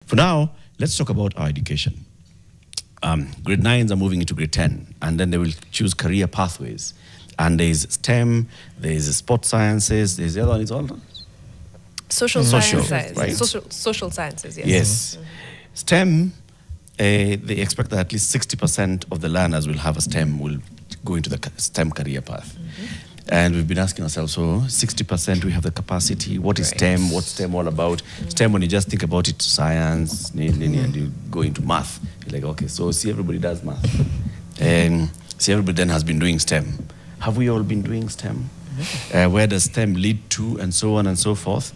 For now, let's talk about our education. Grade 9s are moving into grade 10, and then they will choose career pathways. And there's STEM, there's sports sciences, there's the other one, it's all social sciences, right? Social sciences, yes. Yes. STEM, they expect that at least 60% of the learners will have a STEM, will go into the STEM career path. And we've been asking ourselves, so 60%, we have the capacity. What is STEM? What's STEM all about? STEM, when you just think about it, science, and you go into math, you're like, okay, so see, everybody does math. And see, everybody then has been doing STEM. Have we all been doing STEM? Where does STEM lead to, and so on and so forth?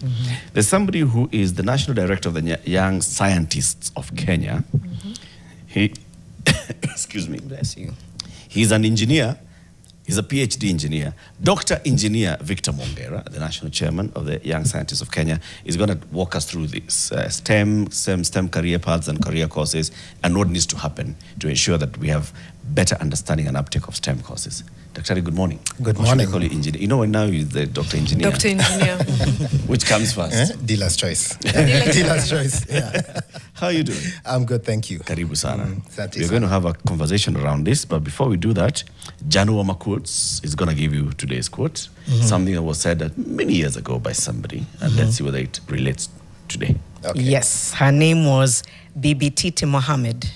There's somebody who is the National Director of the Young Scientists of Kenya. He, excuse me. Bless you. He's an engineer. He's a PhD engineer. Dr. Engineer Victor Mwongera, the National Chairman of the Young Scientists of Kenya, is going to walk us through this STEM career paths and career courses, and what needs to happen to ensure that we have better understanding and uptake of STEM courses. Dr. good morning. Good morning. I call you engineer? You know, now you're the Dr. Engineer. Dr. Engineer. Which comes first? Dealer's choice. Dealer's choice, yeah. How are you doing? I'm good, thank you. Karibu sana. We're going to have a conversation around this, but before we do that, Januama Quotes is going to give you today's quote, something that was said many years ago by somebody, and let's see whether it relates today. Okay. Yes, her name was BBT Muhammad,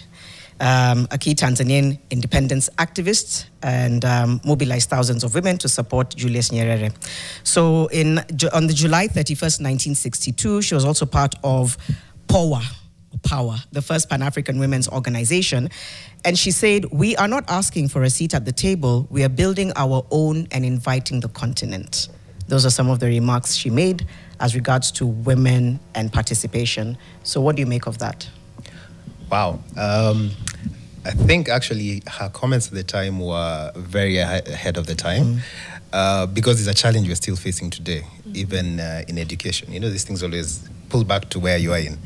a key Tanzanian independence activist, and mobilized thousands of women to support Julius Nyerere. So on the July 31st, 1962, she was also part of Power, the first Pan-African women's organization. And she said, "We are not asking for a seat at the table. We are building our own and inviting the continent." Those are some of the remarks she made as regards to women and participation. So what do you make of that? Wow. I think actually her comments at the time were very ahead of the time because it's a challenge we're still facing today, even in education. You know, these things always pull back to where you are in.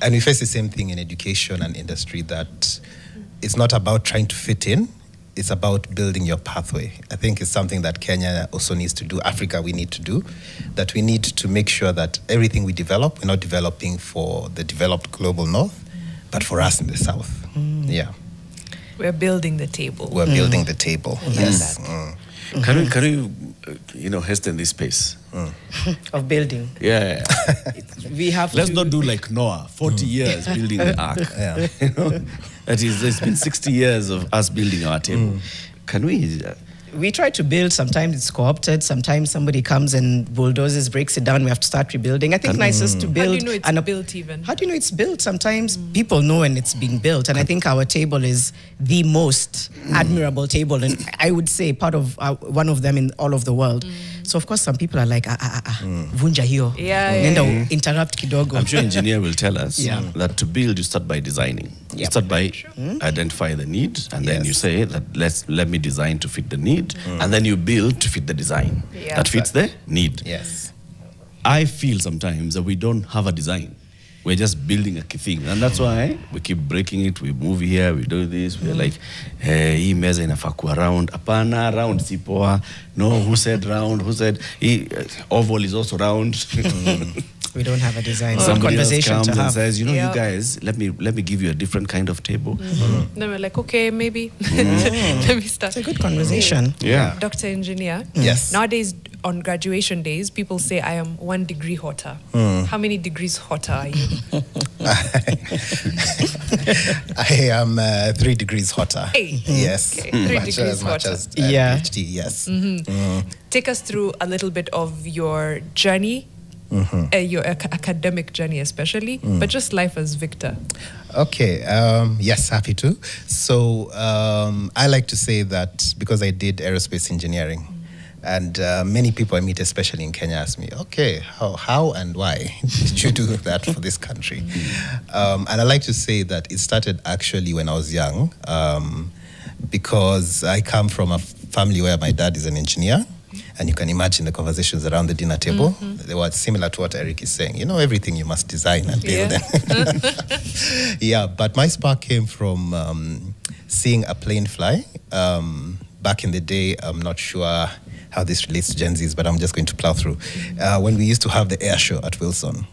And we face the same thing in education and industry, that it's not about trying to fit in, it's about building your pathway. I think it's something that Kenya also needs to do, Africa we need to do, that we need to make sure that everything we develop, we're not developing for the developed global north, but for us in the south. Yeah. We're building the table. We're building the table, yes. Can we, hasten this pace? Of building. Yeah. Let's not do like Noah, 40 years building the ark. Yeah. It's been 60 years of us building our table. Can we? We try to build. Sometimes it's co-opted. Sometimes somebody comes and bulldozes, breaks it down. We have to start rebuilding. I think nicest to build. How do you know it's built even? How do you know it's built? Sometimes people know when it's being built. And I think our table is the most admirable table. And I would say one of them in all of the world. So of course some people are like, vunja hiyo. Yeah. Interrupt kidogo. I'm sure engineer will tell us that to build, you start by designing. You start by identify the need, and then you say that let me design to fit the need, and then you build to fit the design that fits the need. Yes. I feel sometimes that we don't have a design. We're just building a thing, and that's why we keep breaking it. We move here, we do this. We're like, hii meza inafaa kuwa round. Apana, round si poa. No, who said round? Who said oval is also round? We don't have a design. Somebody else comes to have. and says, you guys, let me give you a different kind of table. Then we're like, okay, maybe. Let me start. It's a good conversation. Yeah. Dr. Engineer. Yes. Nowadays, on graduation days, people say, I am 1 degree hotter. How many degrees hotter are you? I am 3 degrees hotter. Hey. Yes. Okay. 3 degrees much hotter. as PhD, yes. Take us through a little bit of your journey, your academic journey especially, but just life as Victor. Okay, yes, happy to. So I like to say that because I did aerospace engineering, and many people I meet, especially in Kenya, ask me, okay, how and why did you do that for this country? And I like to say that it started actually when I was young, because I come from a family where my dad is an engineer. And you can imagine the conversations around the dinner table. They were similar to what Eric is saying. You know, everything you must design and build. Yeah, but my spark came from seeing a plane fly. Back in the day, I'm not sure how this relates to Gen Zs, but I'm just going to plow through. When we used to have the air show at Wilson.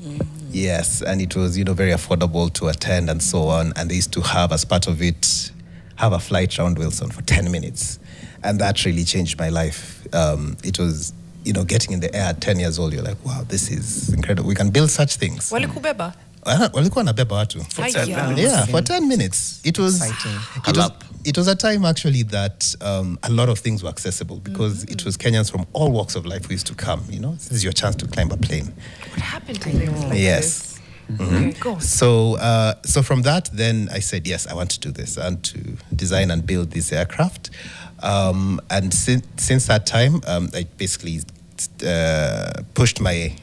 Yes, and it was, very affordable to attend and so on. And they used to have, as part of it, have a flight around Wilson for 10 minutes. And that really changed my life. It was, getting in the air at 10 years old, you're like, wow, this is incredible. We can build such things. Walikubeba? Walikuwa nabeba watu. For 10 minutes. Yeah, for 10 minutes. It was it was a time actually that a lot of things were accessible because it was Kenyans from all walks of life who used to come. This is your chance to climb a plane. What happened to things like this? Okay, go. So from that, then I said, yes, I want to do this and to design and build this aircraft. And since that time, I basically pushed my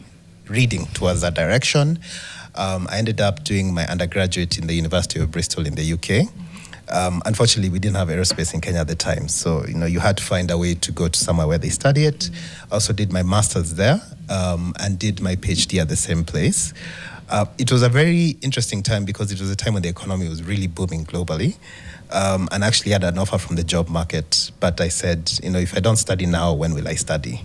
reading towards that direction. I ended up doing my undergraduate in the University of Bristol in the UK. Unfortunately, we didn't have aerospace in Kenya at the time. So, you had to find a way to go to somewhere where they study it. Also did my master's there and did my PhD at the same place. It was a very interesting time because it was a time when the economy was really booming globally. And actually had an offer from the job market. But I said, if I don't study now, when will I study?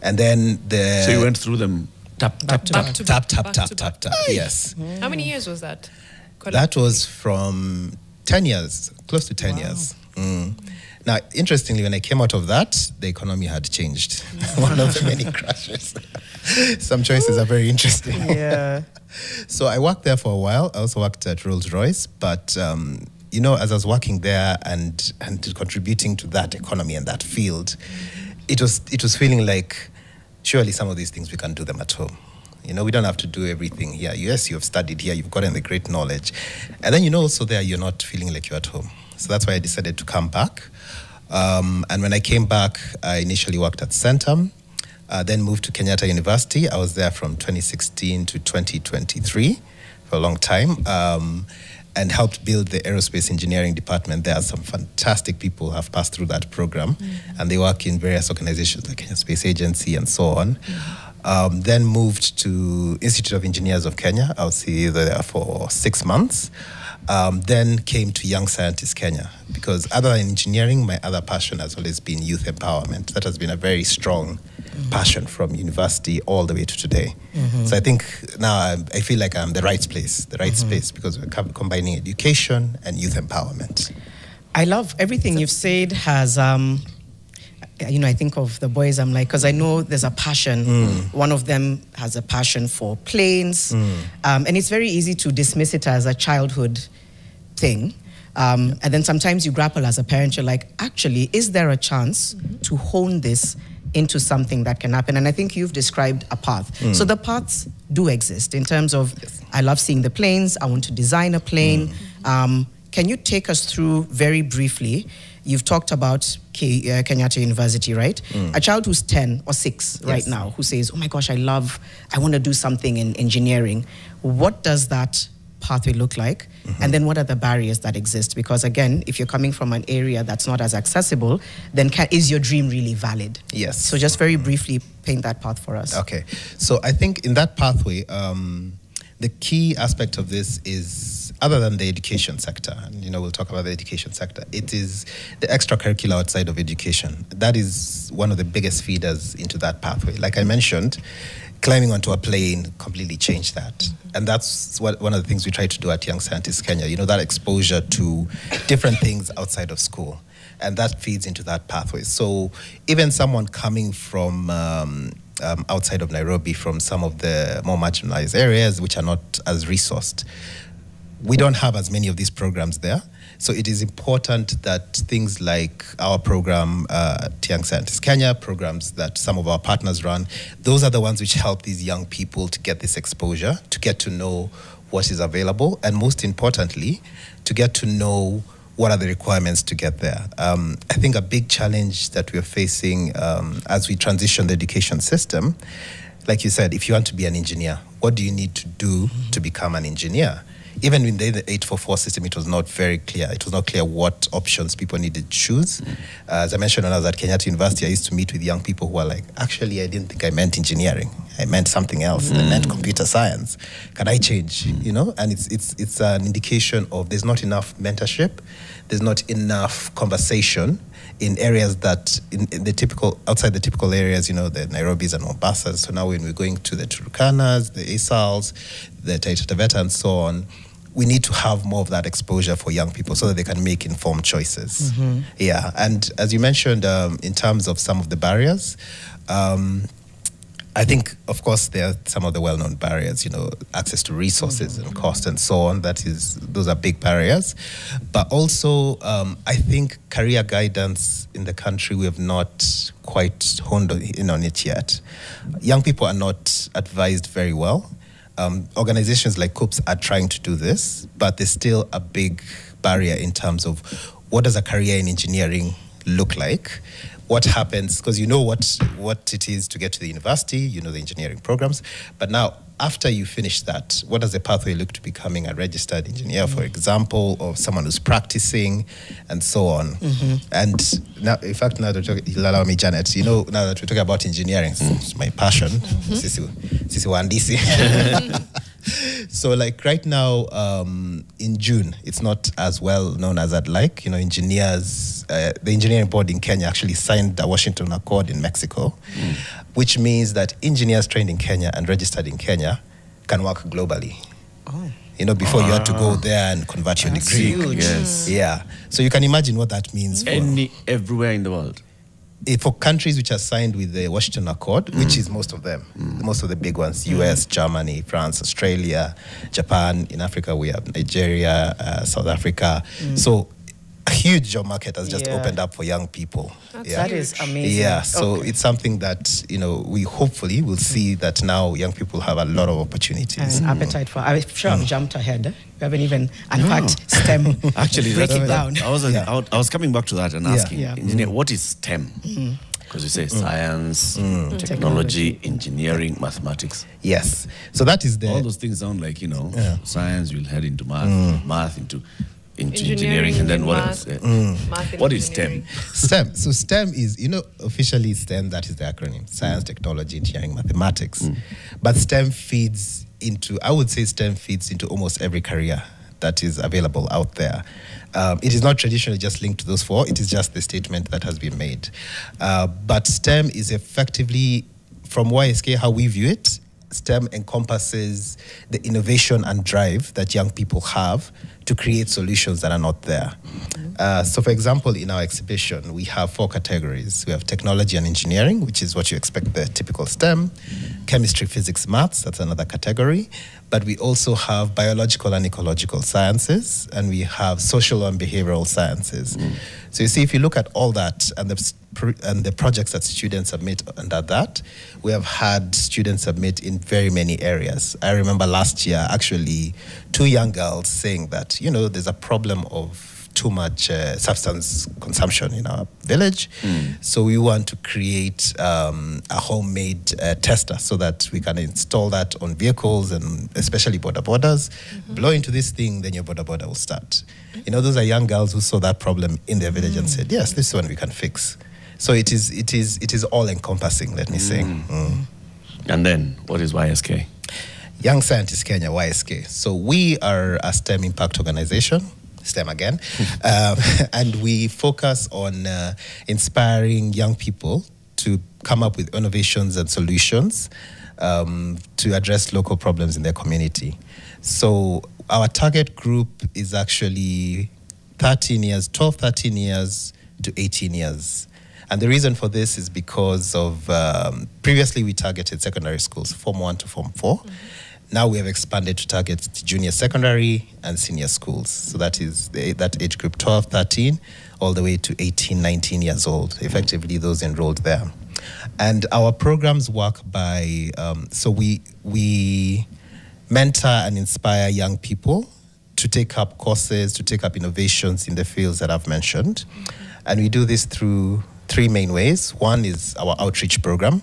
And then So you went through them tap. Yes. How many years was that? That was from 10 years, close to 10 years. Now, interestingly, when I came out of that, the economy had changed. One of the many crashes. Some choices are very interesting. Yeah. So I worked there for a while. I also worked at Rolls-Royce, but as I was working there and contributing to that economy and that field, it was feeling like surely some of these things we can do them at home. We don't have to do everything here. Yes, you have studied here, you've gotten the great knowledge. And then, also there, you're not feeling like you're at home. So that's why I decided to come back. And when I came back, I initially worked at S.T.E.M, then moved to Kenyatta University. I was there from 2016 to 2023 for a long time, and helped build the aerospace engineering department. There are some fantastic people who have passed through that program, and they work in various organizations like Kenya Space Agency and so on. Then moved to Institute of Engineers of Kenya. I was there for 6 months. Then came to Young Scientists Kenya, because other than engineering, my other passion has always been youth empowerment. That has been a very strong passion from university all the way to today. So I think now I feel like I'm the right place, space, because we're combining education and youth empowerment. I love everything you've said has, I think of the boys, I'm like, because I know there's a passion. One of them has a passion for planes. And it's very easy to dismiss it as a childhood thing. And then sometimes you grapple as a parent, you're like, actually, is there a chance to hone this into something that can happen? And I think you've described a path. So the paths do exist in terms of, I love seeing the planes, I want to design a plane. Can you take us through very briefly? You've talked about Kenyatta University, right? A child who's 10 or 6 right now, who says, oh my gosh, I want to do something in engineering. What does that pathway look like? And then what are the barriers that exist? Because again, if you're coming from an area that's not as accessible, then is your dream really valid? Yes. So just very briefly paint that path for us. Okay. So I think in that pathway, the key aspect of this is, other than the education sector, and we'll talk about the education sector, it is the extracurricular outside of education. That is one of the biggest feeders into that pathway. Like I mentioned, climbing onto a plane completely changed that. And that's one of the things we try to do at Young Scientists Kenya, that exposure to different things outside of school. And that feeds into that pathway. So even someone coming from outside of Nairobi, from some of the more marginalized areas which are not as resourced, we don't have as many of these programs there. So it is important that things like our program, Young Scientists Kenya, programs that some of our partners run, those are the ones which help these young people to get this exposure, to get to know what is available, and most importantly, to get to know what are the requirements to get there. I think a big challenge that we're facing as we transition the education system, like you said, if you want to be an engineer, what do you need to do to become an engineer? even in the 844 system, it was not very clear. It was not clear what options people needed to choose. As I mentioned when I was at Kenyatta University, I used to meet with young people who were like, actually, I didn't think I meant engineering. I meant something else. I meant computer science. Can I change? You know, and it's an indication of there's not enough mentorship. There's not enough conversation in areas that in the typical, outside the typical areas, you know, the Nairobis and Mombasas. So now when we're going to the Turukanas, the Isals, the Taita Taveta and so on, we need to have more of that exposure for young people so that they can make informed choices. Yeah, and as you mentioned, in terms of some of the barriers, I think, of course, there are some of the well-known barriers, you know, access to resources and cost and so on. Those are big barriers. But also, I think career guidance in the country, we have not quite honed in on it yet. Young people are not advised very well. Organizations like COOPS are trying to do this, but there's still a big barrier in terms of what does a career in engineering look like? What happens, because you know what it is to get to the university, you know the engineering programs, but now after you finish that, what does the pathway look to becoming a registered engineer, for example, or someone who's practicing and so on? And now, in fact, now that you'll allow me, Janet, you know, now that we're talking about engineering, it's my passion. Sisi Wandisi. So like right now, in June, it's not as well known as I'd like. You know, engineers, the engineering board in Kenya actually signed the Washington Accord in Mexico, which means that engineers trained in Kenya and registered in Kenya can work globally. You know, before you had to go there and convert your degree. Huge. Yes. Yeah. So you can imagine what that means for Everywhere in the world. for countries which are signed with the Washington Accord, which is most of them, most of the big ones, US, Germany, France, Australia, Japan. In Africa, we have Nigeria, South Africa. So a huge job market has just opened up for young people. That is amazing. Yeah, so it's something that, you know, we hopefully will see that now young people have a lot of opportunities. And appetite for, I'm sure I've jumped ahead. We haven't even unpacked STEM. Actually, break it down. I was coming back to that and asking, Yeah. engineer, what is STEM? Because you say science, technology, engineering, mathematics. Yes, so that is All those things sound like, you know, science will head into math, math into engineering, and then what else? What is STEM? STEM. So STEM is, you know, officially STEM, that is the acronym, science, technology, engineering, mathematics. But STEM feeds into, I would say STEM feeds into almost every career that is available out there. It is not traditionally just linked to those four. It is just the statement that has been made. But STEM is effectively, from YSK, how we view it, STEM encompasses the innovation and drive that young people have to create solutions that are not there. So for example, in our exhibition, we have 4 categories. We have technology and engineering, which is what you expect, the typical STEM. Chemistry, physics, maths, that's another category. But we also have biological and ecological sciences, and we have social and behavioral sciences. So you see, if you look at all that and the projects that students submit under that, we have had students submit in very many areas. I remember last year, actually, 2 young girls saying that, you know, there's a problem of too much substance consumption in our village. So we want to create a homemade tester so that we can install that on vehicles and especially border borders. Blow into this thing, then your border will start. You know, those are young girls who saw that problem in their village and said, yes, this one we can fix. So it is all encompassing, let me say. And then, what is YSK? Young Scientists Kenya, YSK. So we are a STEM impact organization, STEM again, and we focus on inspiring young people to come up with innovations and solutions to address local problems in their community. So our target group is actually 13 years to 18 years. And the reason for this is because of previously we targeted secondary schools, Form 1 to Form 4. Now we have expanded to target junior secondary and senior schools. So that is that age group 12, 13, all the way to 18, 19 years old, effectively those enrolled there. And our programs work by, so we mentor and inspire young people to take up courses, to take up innovations in the fields that I've mentioned. And we do this through 3 main ways. One is our outreach program.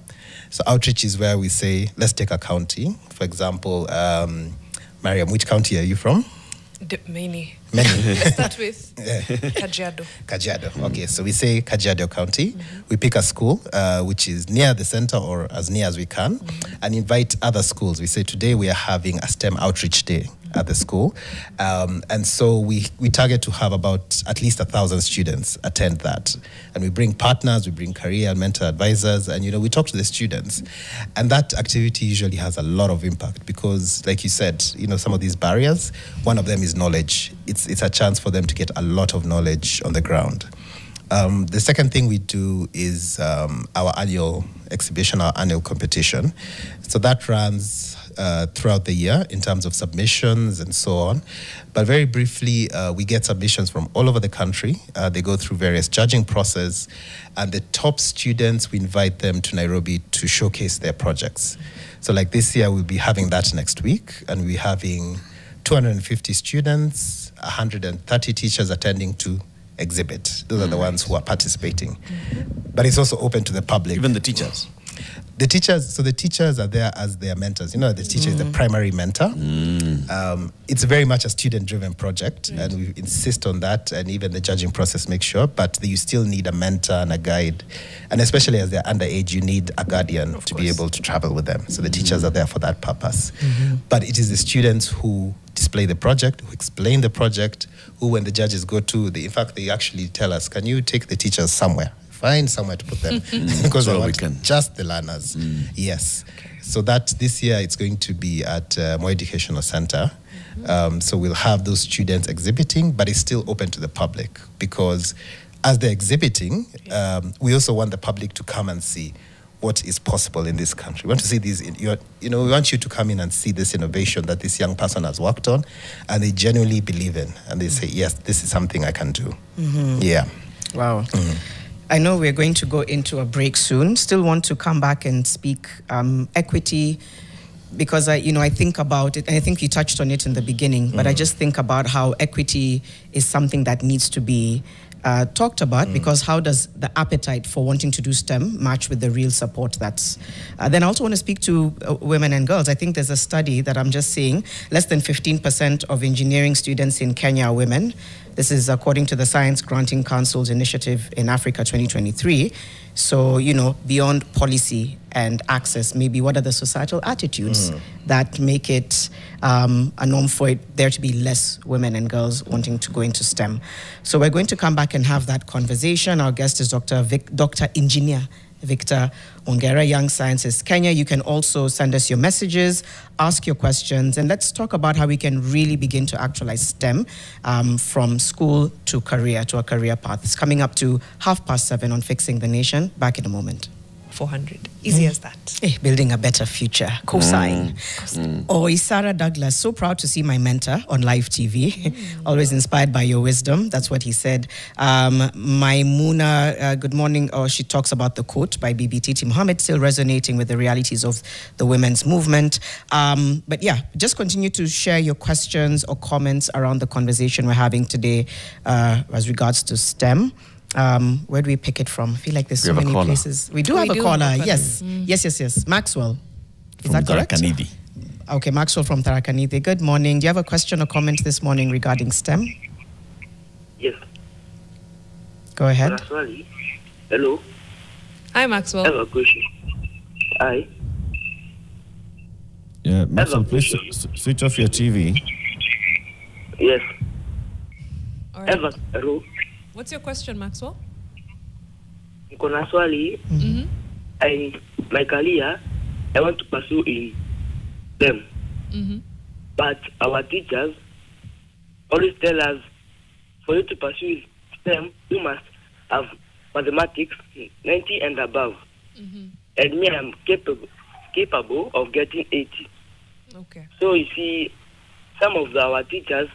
So outreach is where we say, let's take a county. For example, Mariam, which county are you from? Many. Many. Let's start with Kajiado. Kajiado. Okay, so we say Kajiado County. We pick a school which is near the center or as near as we can, and invite other schools. We say today we are having a STEM outreach day at the school, and so we target to have about at least 1,000 students attend that, and we bring partners, we bring career and mentor advisors, and we talk to the students, and that activity usually has a lot of impact because, like you said, some of these barriers, one of them is knowledge. It's a chance for them to get a lot of knowledge on the ground. The second thing we do is our annual exhibition, our annual competition. So that runs throughout the year in terms of submissions and so on. But very briefly, we get submissions from all over the country. They go through various judging process, and the top students, we invite them to Nairobi to showcase their projects. So like this year, we'll be having that next week, and we're having 250 students, 130 teachers attending to exhibit. Those are the ones who are participating. But it's also open to the public. Even the teachers? The teachers are there as their mentors. The teacher is the primary mentor. It's very much a student-driven project, and we insist on that, and even the judging process makes sure, but you still need a mentor and a guide. And especially as they're underage, you need a guardian to be able to travel with them. So the teachers are there for that purpose. But it is the students who display the project, who explain the project, who when the judges go to, in fact, they actually tell us, can you take the teachers somewhere? Find somewhere to put them because we want just the learners. Yes. Okay. So that this year it's going to be at Moi Educational Center. So we'll have those students exhibiting, but it's still open to the public because as they're exhibiting, we also want the public to come and see what is possible in this country. We want to see these, we want you to come in and see this innovation that this young person has worked on, and they genuinely believe in, and they say, yes, this is something I can do. Yeah. Wow. I know we're going to go into a break soon. Still want to come back and speak equity, because I think about it, and I think you touched on it in the beginning, but I just think about how equity is something that needs to be talked about, because how does the appetite for wanting to do STEM match with the real support that's... Then I also want to speak to women and girls. I think there's a study that I'm just seeing, less than 15% of engineering students in Kenya are women. This is according to the Science Granting Council's Initiative in Africa 2023. So, beyond policy and access, maybe what are the societal attitudes that make it a norm for there to be less women and girls wanting to go into STEM? So we're going to come back and have that conversation. Our guest is Dr. Engineer Victor Mwongera, Young Sciences Kenya. You can also send us your messages, ask your questions, and let's talk about how we can really begin to actualize STEM from school to career, to a career path. It's coming up to 7:30 on Fixing the Nation. Back in a moment. 400. Easy as that. Building a better future. Co-sign. Isara Douglas, so proud to see my mentor on live TV. Always inspired by your wisdom. That's what he said. Maimuna, good morning. She talks about the quote by BBT Muhammad, still resonating with the realities of the women's movement. But yeah, just continue to share your questions or comments around the conversation we're having today as regards to STEM. Where do we pick it from? I feel like there's so many places. We do have a caller. Yes. Yes. Maxwell. Is that correct? Tarakanidi. Okay, Maxwell from Tarakanidi. Good morning. Do you have a question or comment this morning regarding STEM? Yes. Go ahead. Hello. Hi, Maxwell. I have a question. Hi. Yeah, Maxwell, please switch off your TV. Yes. All right. Hello. What's your question, Maxwell? My career, I want to pursue in STEM. But our teachers always tell us, for you to pursue STEM, you must have mathematics 90 and above. And me, I'm capable of getting 80. Okay. So you see, some of our teachers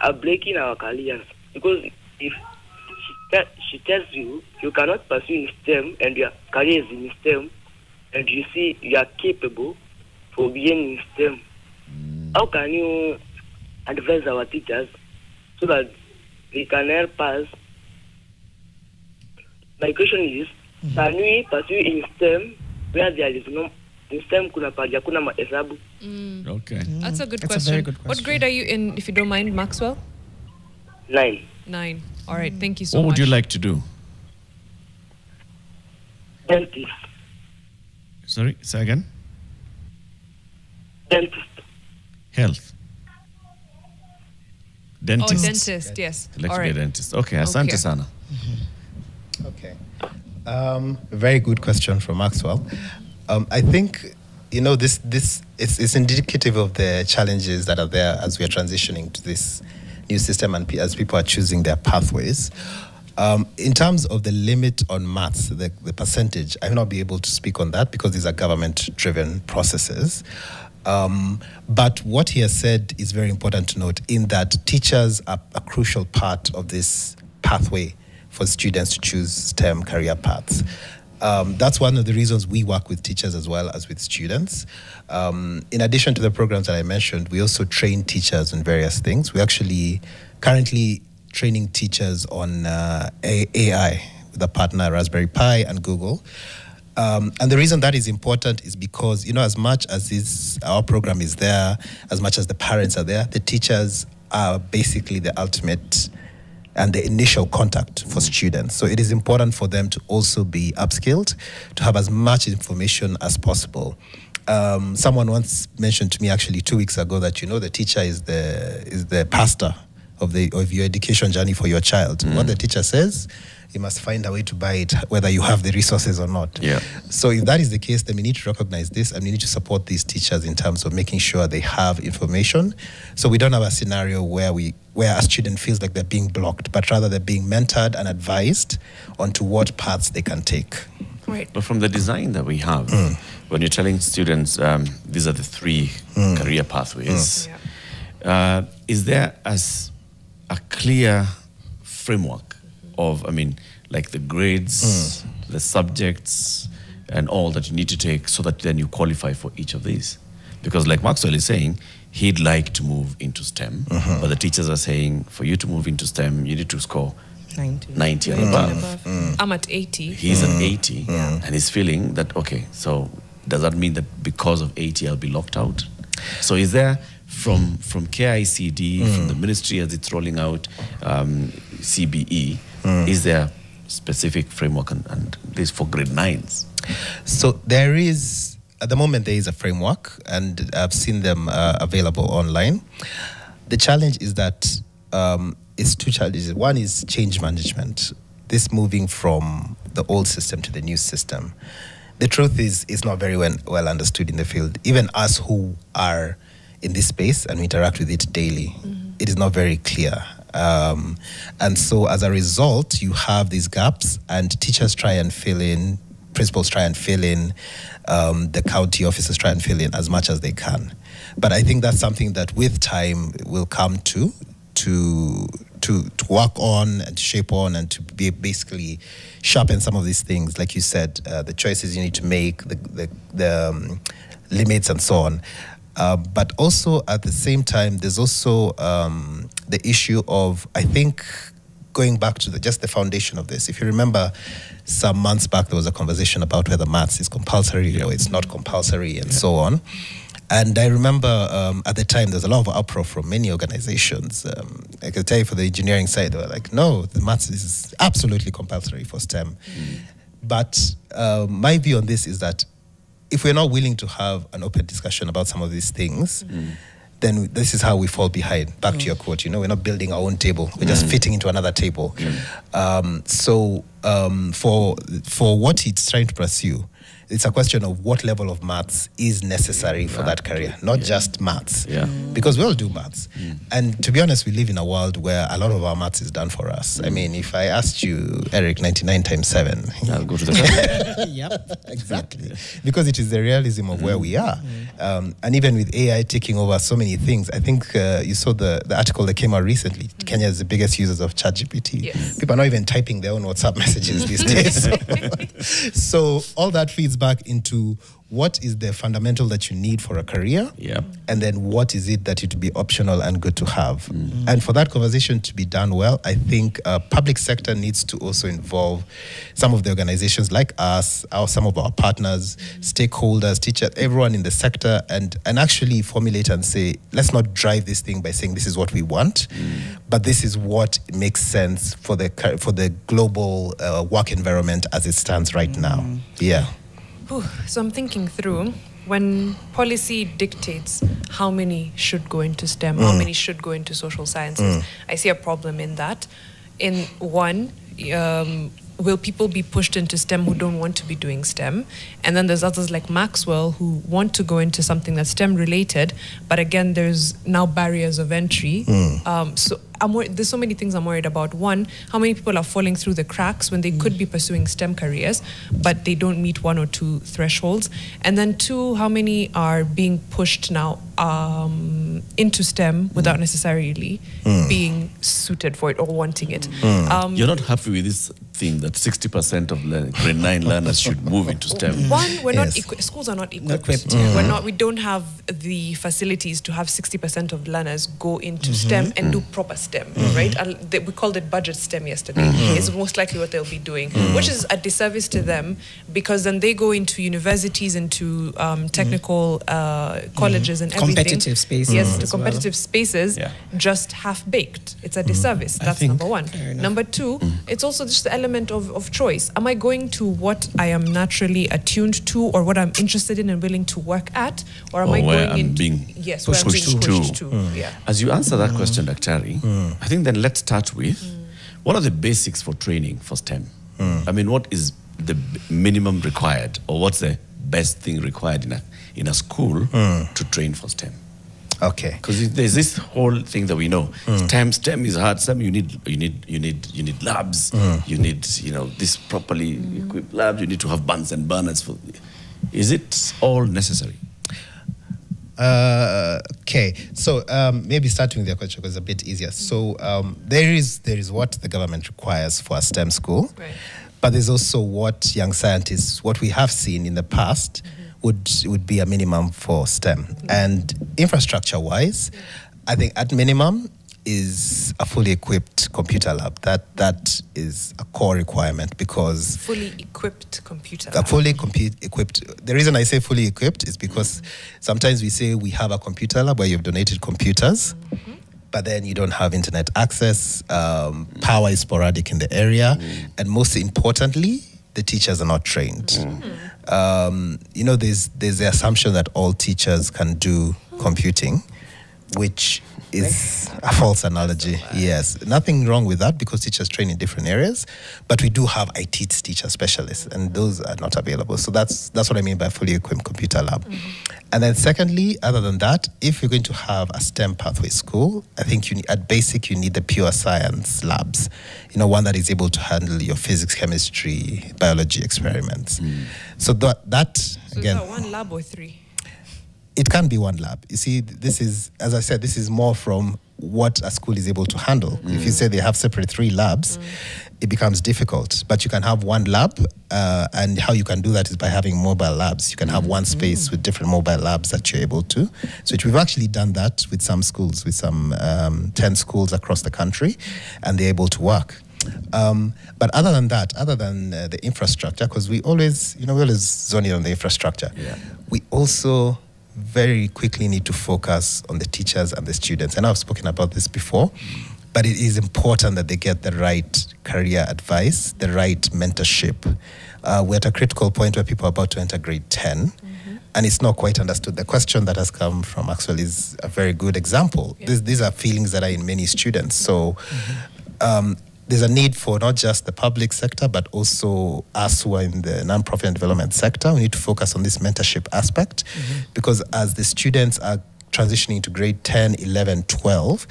are breaking our careers, because if she tells you cannot pursue in STEM and your career is in STEM, and you see you are capable for being in STEM, how can you advise our teachers so that they can help us? My question is, can we pursue in STEM where there is no, in STEM kuna mahesabu? Okay. That's a good That's a question. very good What question. grade are you in, if you don't mind, Maxwell? 9. 9. All right, thank you so What much. would you like to do? Dentist. Sorry, say again. Dentist. Health. Oh, Dentist. dentist, yes. Like All to be a right. dentist. Okay, asante Okay. sana. Okay. Very good question from Maxwell. I think, this it's indicative of the challenges that are there as we are transitioning to this new system and as people are choosing their pathways. In terms of the limit on maths, the percentage, I will not be able to speak on that because these are government-driven processes. But what he has said is very important to note in that teachers are a crucial part of this pathway for students to choose STEM career paths. That's one of the reasons we work with teachers as well as with students. In addition to the programs that I mentioned, we also train teachers on various things. We actually currently training teachers on AI with a partner, Raspberry Pi and Google. And the reason that is important is because, as much as our program is there, as much as the parents are there, the teachers are basically the ultimate and the initial contact for students. So it is important for them to also be upskilled, to have as much information as possible. Someone once mentioned to me actually 2 weeks ago that, the teacher is the pastor of your education journey for your child. What the teacher says, you must find a way to buy it, whether you have the resources or not. Yeah. So if that is the case, then we need to recognize this and we need to support these teachers in terms of making sure they have information. So we don't have a scenario where a student feels like they're being blocked, but rather they're being mentored and advised onto what paths they can take. Right. But from the design that we have, when you're telling students these are the 3 career pathways, is there a clear framework of, like the grades, the subjects, and all that you need to take so that then you qualify for each of these? Because like Maxwell is saying, he'd like to move into STEM, but the teachers are saying, for you to move into STEM, you need to score 90 and above. I'm at 80. He's at 80, and he's feeling that, okay, so does that mean that because of 80, I'll be locked out? So is there, from KICD, from the ministry as it's rolling out, CBE, is there specific framework and this for grade 9s? So there is, at the moment, there is a framework, and I've seen them available online. The challenge is that it's 2 challenges. One is change management. This moving from the old system to the new system. The truth is, it's not very well understood in the field. Even us who are in this space and we interact with it daily, it is not very clear. And so as a result, you have these gaps, and teachers try and fill in, principals try and fill in, the county officers try and fill in as much as they can. But I think that's something that with time will come to work on and to shape on and to be basically sharpen some of these things. Like you said, the choices you need to make, the limits and so on. But also at the same time, there's also the issue of, I think, going back to just the foundation of this. If you remember, some months back, there was a conversation about whether maths is compulsory or it's not compulsory and so on. And I remember at the time, there's a lot of uproar from many organizations. I can tell you for the engineering side, they were like, no, the maths is absolutely compulsory for STEM. But my view on this is that if we're not willing to have an open discussion about some of these things, then this is how we fall behind. Back to your quote, we're not building our own table. We're just fitting into another table. So for what it's trying to pursue, it's a question of what level of maths is necessary for that career, not just maths. Because we all do maths. And to be honest, we live in a world where a lot of our maths is done for us. I mean, if I asked you, Eric, 99 times 7, I'll go to the Yep. exactly. Because it is the realism of where we are. And even with AI taking over so many things, I think you saw the article that came out recently. Kenya is the biggest users of ChatGPT. Yes. People are not even typing their own WhatsApp messages these days. So all that feeds back into what is the fundamental that you need for a career, and then what is it that it would be optional and good to have. And for that conversation to be done well, I think public sector needs to also involve some of the organizations like us, some of our partners, stakeholders, teachers, everyone in the sector, and actually formulate and say, let's not drive this thing by saying this is what we want, but this is what makes sense for the global work environment as it stands right now. Yeah. So I'm thinking through, when policy dictates how many should go into STEM, how many should go into social sciences, I see a problem in that. In one, will people be pushed into STEM who don't want to be doing STEM? And then there's others like Maxwell who want to go into something that's STEM related, but again, there's now barriers of entry. So there's so many things I'm worried about. One, how many people are falling through the cracks when they could be pursuing STEM careers, but they don't meet one or two thresholds? And then two, how many are being pushed now into STEM without necessarily being suited for it or wanting it? You're not happy with this thing that 60% of grade 9 learners should move into STEM? One, we're not schools are not equipped. We don't have the facilities to have 60% of learners go into STEM and do proper STEM, right? We called it budget STEM yesterday. It's most likely what they'll be doing, which is a disservice to them, because then they go into universities, into technical colleges and everything. Competitive spaces. Yes, to competitive spaces, just half-baked. It's a disservice. That's number one. Number two, it's also just the element of choice. Am I going to what I am naturally attuned to, or what I'm interested in and willing to work at, or am I going into where I'm being pushed to? Yeah. As you answer that question, Daktari, I think then let's start with what are the basics for training for STEM? I mean, what is the minimum required, or what's the best thing required in a school to train for STEM? Okay. Because there's this whole thing that we know. STEM is hard. STEM, you need labs. You need, this properly equipped labs. You need to have bunds and burners for. Is it all necessary? Okay. So maybe starting with your question because it's a bit easier. So there is what the government requires for a STEM school, but there's also what young scientists, what we have seen in the past, would be a minimum for STEM. And infrastructure-wise, I think at minimum is a fully equipped computer lab. That is a core requirement, because fully equipped computer lab. Fully equipped. The reason I say fully equipped is because sometimes we say we have a computer lab where you've donated computers, but then you don't have internet access, power is sporadic in the area, and most importantly, the teachers are not trained. There's the assumption that all teachers can do computing, which is a false analogy. Yes, nothing wrong with that, because teachers train in different areas, but we do have IT teacher specialists, and those are not available. So that's what I mean by fully equipped computer lab. And then secondly, other than that, if you're going to have a STEM pathway school, I think at basic you need the pure science labs. One that is able to handle your physics, chemistry, biology experiments. So that again. So is that one lab or three? It can be one lab. You see, this is, as I said, this is more from what a school is able to handle. If you say they have separate 3 labs, it becomes difficult. But you can have one lab, and how you can do that is by having mobile labs. You can have one space with different mobile labs that you're able to. So we've actually done that with some schools, with some 10 schools across the country, and they're able to work. But other than that, other than the infrastructure, because we always zone in on the infrastructure, we also very quickly need to focus on the teachers and the students. And I've spoken about this before, but it is important that they get the right career advice, the right mentorship. We're at a critical point where people are about to enter grade 10, and it's not quite understood. The question that has come from Maxwell is a very good example. These are feelings that are in many students. So there's a need for not just the public sector, but also us who are in the nonprofit and development sector. We need to focus on this mentorship aspect, because as the students are transitioning to grade 10, 11, 12,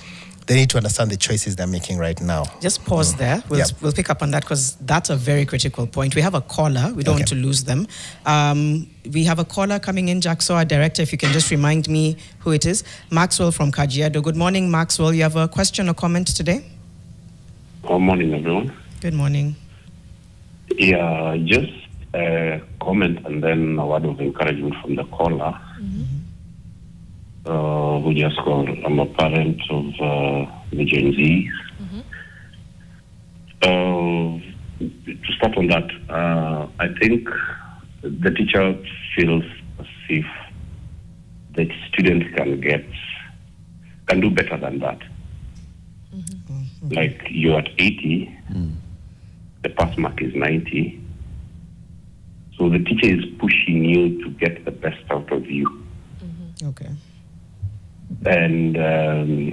they need to understand the choices they're making right now. Just pause there. We'll pick up on that, because that's a very critical point. We have a caller. We don't want to lose them. We have a caller coming in, Jackson, our director. If you can just remind me who it is. Maxwell from Kajiado. Good morning, Maxwell. You have a question or comment today? Good morning, everyone. Good morning. Yeah, just comment and then a word of encouragement from the caller, who just called. I'm a parent of the Gen Z. To start on that, I think the teacher feels as if the student can do better than that. Like you're at 80, the pass mark is 90. So the teacher is pushing you to get the best out of you. Okay. And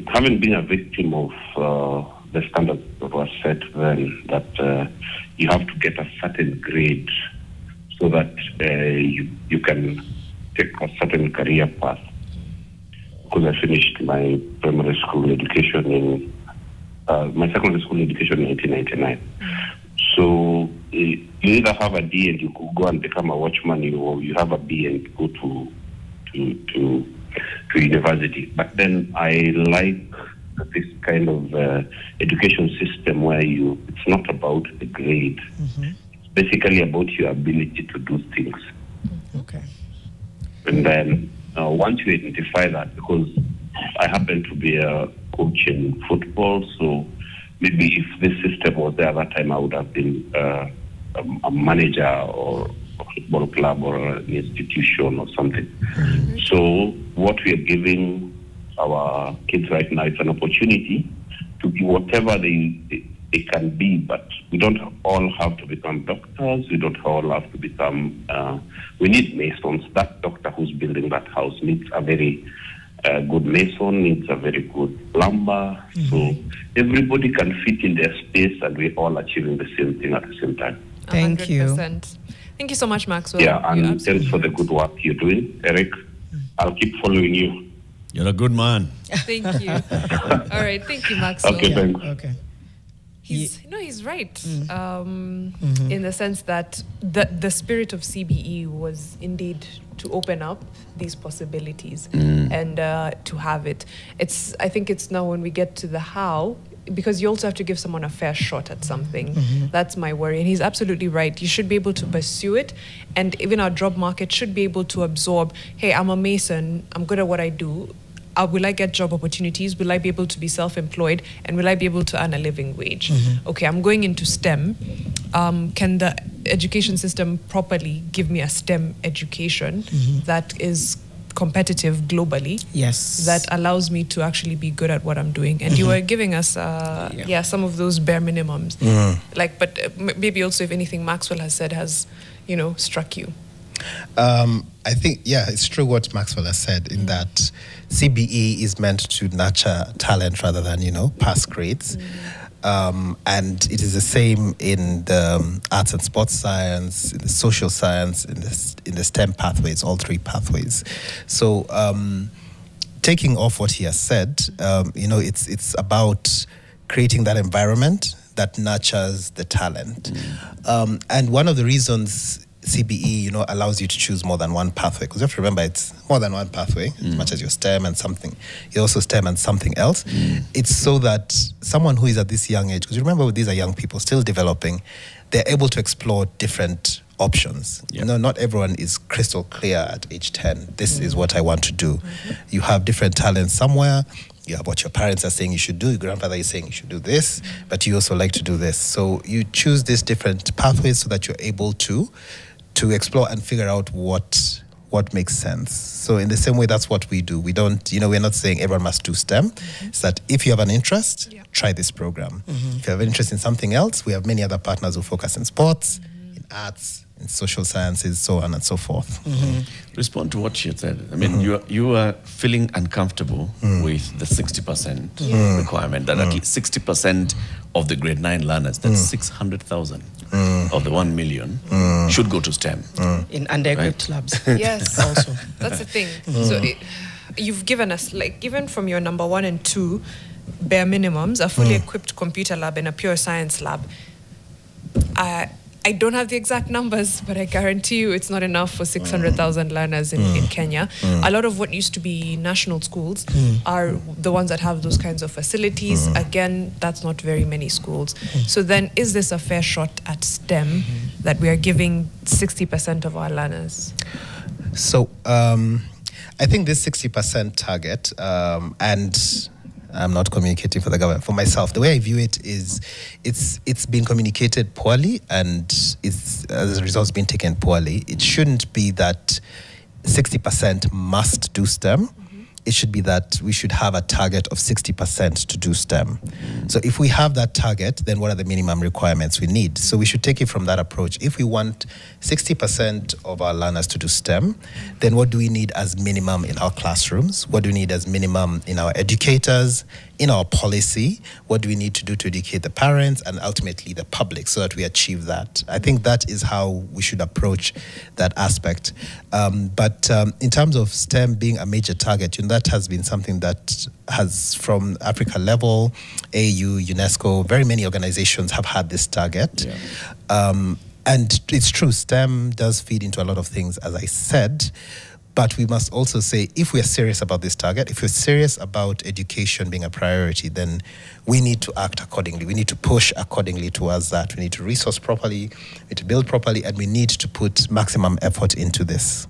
having been a victim of the standards that was set then, that you have to get a certain grade so that you can take a certain career path. Because I finished my primary school education in my secondary school education in 1999. So you either have a D and you could go and become a watchman, or you have a B and go to university. But then I like this kind of education system where it's not about the grade. It's basically about your ability to do things. Okay. And then once you identify that, because I happen to be a coach in football, so maybe if this system was there at that time, I would have been a manager or a football club or an institution or something. So what we are giving our kids right now is an opportunity to be whatever they can be, but we don't all have to become doctors. We don't all have to become, we need masons. That doctor who's building that house needs a very good mason, needs a very good plumber. So everybody can fit in their space and we're all achieving the same thing at the same time. Thank 100%. you. Thank you so much, Maxwell. Yeah, and thanks for the good work you're doing, Eric. I'll keep following you. You're a good man. Thank you. All right, thank you, Maxwell. Okay, thanks. Okay. He's right in the sense that the spirit of CBE was indeed to open up these possibilities and to have it. I think it's now when we get to the how, because you also have to give someone a fair shot at something. That's my worry. And he's absolutely right. You should be able to pursue it. And even our job market should be able to absorb, hey, I'm a mason, I'm good at what I do. Will I get job opportunities? Will I be able to be self-employed? And will I be able to earn a living wage? Okay, I'm going into STEM. Can the education system properly give me a STEM education that is competitive globally? Yes. That allows me to actually be good at what I'm doing. And you were giving us, some of those bare minimums. But maybe also if anything Maxwell has said has, struck you. I think, it's true what Maxwell has said in that CBE is meant to nurture talent rather than, pass grades. And it is the same in the arts and sports science, in the social science, in the STEM pathways, all three pathways. So taking off what he has said, it's about creating that environment that nurtures the talent. And one of the reasons CBE, allows you to choose more than one pathway, because you have to remember it's more than one pathway, as much as your STEM and something. You're also STEM and something else. It's so that someone who is at this young age, because you remember these are young people still developing, they're able to explore different options. Not everyone is crystal clear at age 10. This is what I want to do. You have different talents somewhere. You have what your parents are saying you should do. Your grandfather is saying you should do this, but you also like to do this. So you choose these different pathways so that you're able to explore and figure out what makes sense. So in the same way, that's what we do. We don't, we're not saying everyone must do STEM. It's that if you have an interest, try this program. If you have an interest in something else, we have many other partners who focus in sports, in arts, in social sciences, so on and so forth. Respond to what she said. I mean, you are feeling uncomfortable with the 60% requirement, that at least 60% of the grade 9 learners, that's 600,000 of the 1 million, should go to STEM. In under-equipped labs. Yes, also. That's the thing. So you've given us, even from your number 1 and 2 bare minimums, a fully equipped computer lab and a pure science lab, I I don't have the exact numbers, but I guarantee you it's not enough for 600,000 learners in Kenya. A lot of what used to be national schools are the ones that have those kinds of facilities. Again, that's not very many schools. So then, is this a fair shot at STEM that we are giving 60% of our learners? So I think this 60% target, and I'm not communicating for the government, for myself, the way I view it is it's been communicated poorly, and it's, as a result, it's been taken poorly. It shouldn't be that 60% must do STEM. It should be that we should have a target of 60% to do STEM. So if we have that target, then what are the minimum requirements we need? So we should take it from that approach. If we want 60% of our learners to do STEM, then what do we need as minimum in our classrooms? What do we need as minimum in our educators, in our policy? What do we need to do to educate the parents and ultimately the public so that we achieve that? I think that is how we should approach that aspect. But in terms of STEM being a major target, that has been something that has, from Africa level, AU, UNESCO, very many organizations have had this target. And it's true, STEM does feed into a lot of things, as I said. But we must also say, if we're serious about this target, if we're serious about education being a priority, then we need to act accordingly. We need to push accordingly towards that. We need to resource properly, we need to build properly, and we need to put maximum effort into this.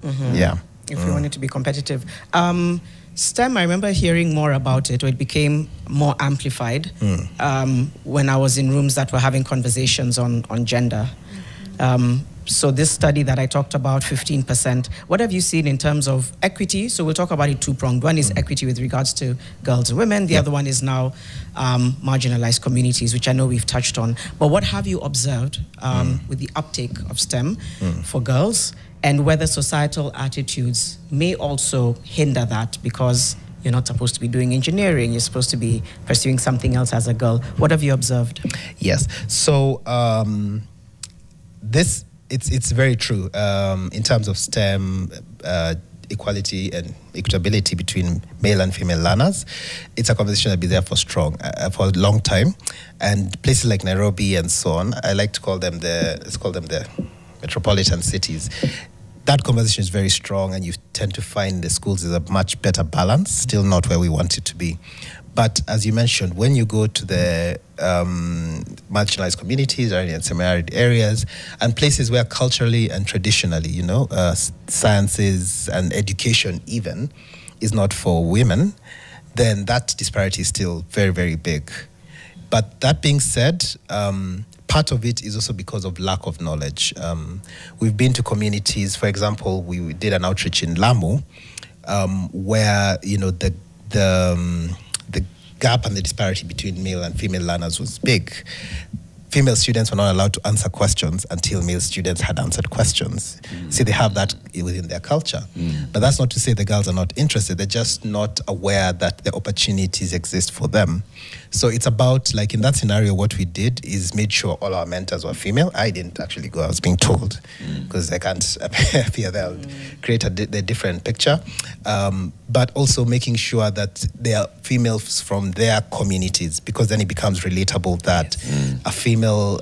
If we want it to be competitive. STEM, I remember hearing more about it, or it became more amplified when I was in rooms that were having conversations on gender. So this study that I talked about, 15%, what have you seen in terms of equity? So we'll talk about it two-pronged. One is equity with regards to girls and women. The other one is now marginalized communities, which I know we've touched on. But what have you observed with the uptake of STEM for girls, and whether societal attitudes may also hinder that, because you're not supposed to be doing engineering, you're supposed to be pursuing something else as a girl? What have you observed? Yes. So it's very true in terms of STEM equality and equitability between male and female learners. It's a conversation that'll be there for a long time, and places like Nairobi and so on, I like to call them the metropolitan cities. That conversation is very strong, and you tend to find the schools is a much better balance, still not where we want it to be. But as you mentioned, when you go to the marginalized communities or in semi-arid areas and places where culturally and traditionally, sciences and education even is not for women, then that disparity is still very, very big. But that being said, part of it is also because of lack of knowledge. We've been to communities, for example, we did an outreach in Lamu, where the gap and the disparity between male and female learners was big. Female students were not allowed to answer questions until male students had answered questions. See, they have that within their culture. But that's not to say the girls are not interested. They're just not aware that the opportunities exist for them. So it's about, like in that scenario, what we did is made sure all our mentors were female. I didn't actually go, I was being told, because I can't appear there, create a different picture. But also making sure that they are females from their communities, because then it becomes relatable that a female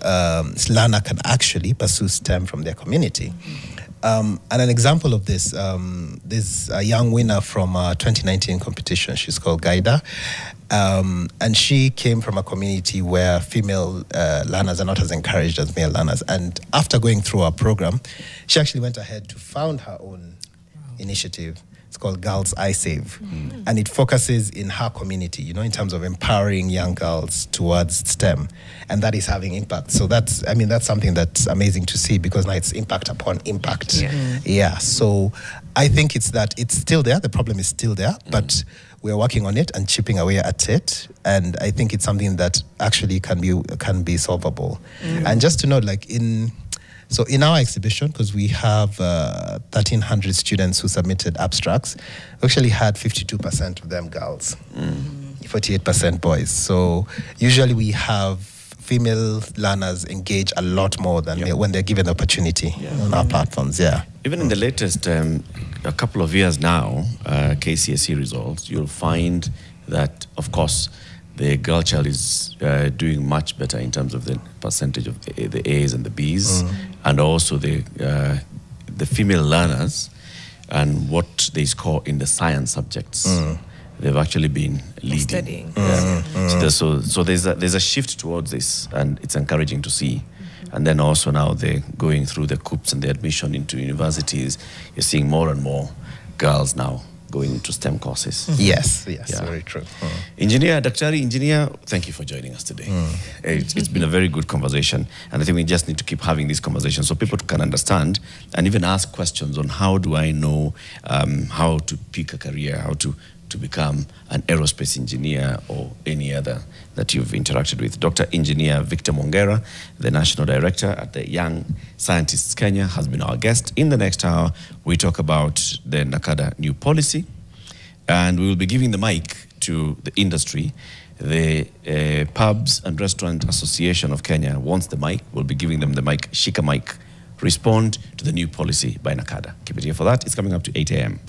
learner can actually pursue STEM from their community. And an example of this, there's a young winner from a 2019 competition. She's called Gaida. And she came from a community where female learners are not as encouraged as male learners. And after going through our program, she actually went ahead to found her own initiative. It's called Girls I Save. And it focuses in her community, in terms of empowering young girls towards STEM. And that is having impact. So that's something that's amazing to see, because now it's impact upon impact. So I think it's still there. The problem is still there, but we're working on it and chipping away at it. And I think it's something that actually can be solvable. And just to note, so in our exhibition, because we have 1,300 students who submitted abstracts, we actually had 52% of them girls, 48% boys. So usually we have female learners engage a lot more than when they're given the opportunity on our platforms. Even in the latest a couple of years now, KCSE results, you'll find that, of course, the girl child is doing much better in terms of the percentage of the A's and the B's, and also the female learners and what they score in the science subjects. They've actually been leading. Studying. So there's a shift towards this, and it's encouraging to see. And then also now they're going through the COOPs and the admission into universities. You're seeing more and more girls now going into STEM courses. Yes, very true. Engineer, Daktari Engineer, thank you for joining us today. It's been a very good conversation, and I think we just need to keep having these conversations so people can understand and even ask questions on how do I know how to pick a career, how to become an aerospace engineer or any other that you've interacted with. Dr. Engineer Victor Mwongera, the National Director at the Young Scientists Kenya, has been our guest. In the next hour, we talk about the NACADA new policy, and we will be giving the mic to the industry. The Pubs and Restaurant Association of Kenya wants the mic. We'll be giving them the mic. Shika mic. Respond to the new policy by NACADA. Keep it here for that. It's coming up to 8 a.m.